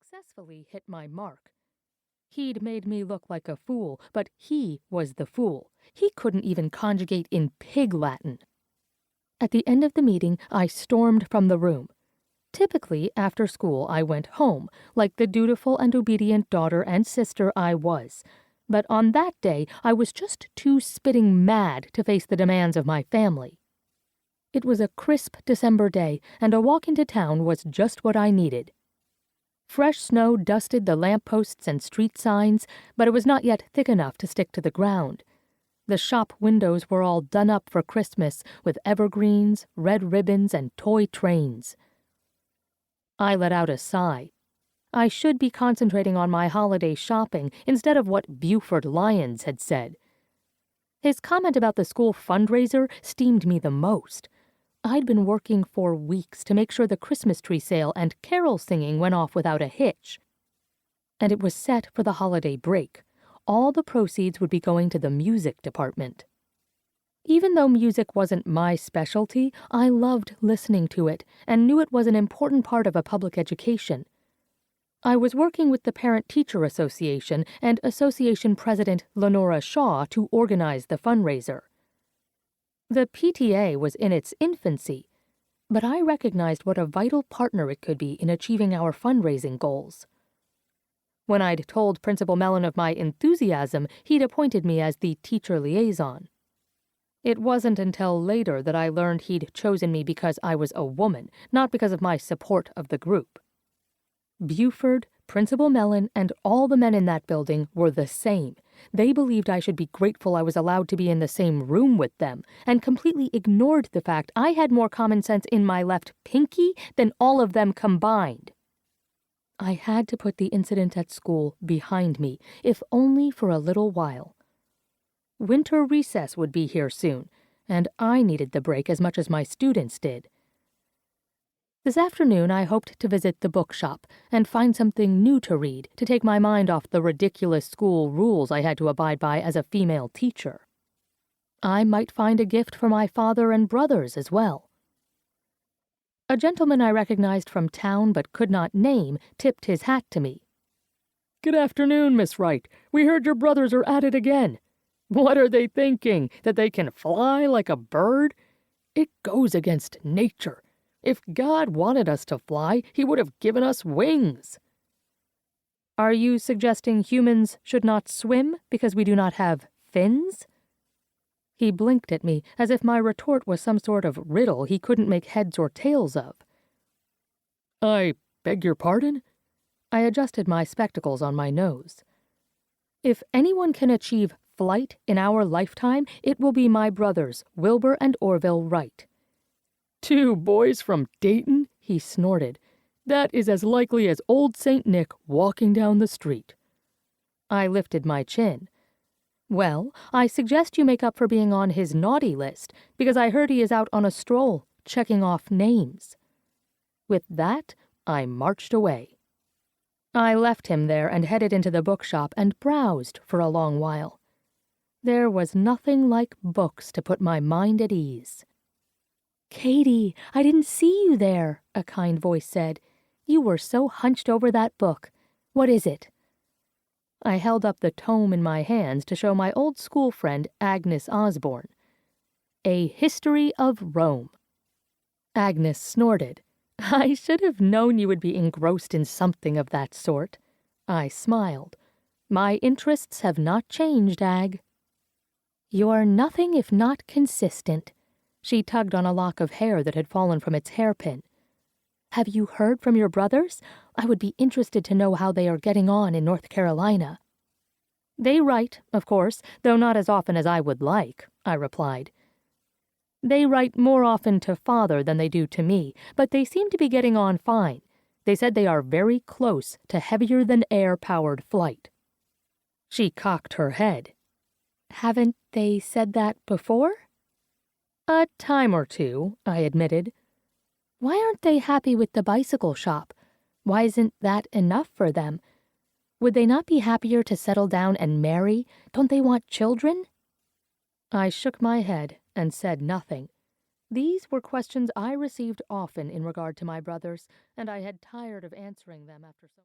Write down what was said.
successfully hit my mark. He'd made me look like a fool, but he was the fool. He couldn't even conjugate in pig Latin. At the end of the meeting, I stormed from the room. Typically, after school, I went home, like the dutiful and obedient daughter and sister I was. But on that day, I was just too spitting mad to face the demands of my family. It was a crisp December day, and a walk into town was just what I needed. Fresh snow dusted the lampposts and street signs, but it was not yet thick enough to stick to the ground. The shop windows were all done up for Christmas with evergreens, red ribbons, and toy trains. I let out a sigh. I should be concentrating on my holiday shopping instead of what Buford Lyons had said. His comment about the school fundraiser steamed me the most. I'd been working for weeks to make sure the Christmas tree sale and carol singing went off without a hitch. And it was set for the holiday break. All the proceeds would be going to the music department. Even though music wasn't my specialty, I loved listening to it and knew it was an important part of a public education. I was working with the Parent-Teacher Association and Association President Lenora Shaw to organize the fundraiser. The PTA was in its infancy, but I recognized what a vital partner it could be in achieving our fundraising goals. When I'd told Principal Mellon of my enthusiasm, he'd appointed me as the teacher liaison. It wasn't until later that I learned he'd chosen me because I was a woman, not because of my support of the group. Buford, Principal Mellon, and all the men in that building were the same. They believed I should be grateful I was allowed to be in the same room with them, and completely ignored the fact I had more common sense in my left pinky than all of them combined. I had to put the incident at school behind me, if only for a little while. Winter recess would be here soon, and I needed the break as much as my students did. This afternoon I hoped to visit the bookshop and find something new to read to take my mind off the ridiculous school rules I had to abide by as a female teacher. I might find a gift for my father and brothers as well. A gentleman I recognized from town but could not name tipped his hat to me. "Good afternoon, Miss Wright. We heard your brothers are at it again. What are they thinking, that they can fly like a bird? It goes against nature. If God wanted us to fly, he would have given us wings." "Are you suggesting humans should not swim because we do not have fins?" He blinked at me as if my retort was some sort of riddle he couldn't make heads or tails of. "I beg your pardon?" I adjusted my spectacles on my nose. "If anyone can achieve flight in our lifetime, it will be my brothers, Wilbur and Orville Wright." "Two boys from Dayton?" he snorted. "That is as likely as old St. Nick walking down the street." I lifted my chin. "Well, I suggest you make up for being on his naughty list, because I heard he is out on a stroll, checking off names." With that, I marched away. I left him there and headed into the bookshop and browsed for a long while. There was nothing like books to put my mind at ease. "Katie, I didn't see you there," a kind voice said. "You were so hunched over that book. What is it?" I held up the tome in my hands to show my old school friend Agnes Osborne. "A History of Rome." Agnes snorted. "I should have known you would be engrossed in something of that sort." I smiled. "My interests have not changed, Ag." "You're nothing if not consistent." She tugged on a lock of hair that had fallen from its hairpin. "Have you heard from your brothers? I would be interested to know how they are getting on in North Carolina." "They write, of course, though not as often as I would like," I replied. "They write more often to Father than they do to me, but they seem to be getting on fine. They said they are very close to heavier-than-air-powered flight." She cocked her head. "Haven't they said that before?" "A time or two," I admitted. "Why aren't they happy with the bicycle shop? Why isn't that enough for them? Would they not be happier to settle down and marry? Don't they want children?" I shook my head and said nothing. These were questions I received often in regard to my brothers, and I had tired of answering them after so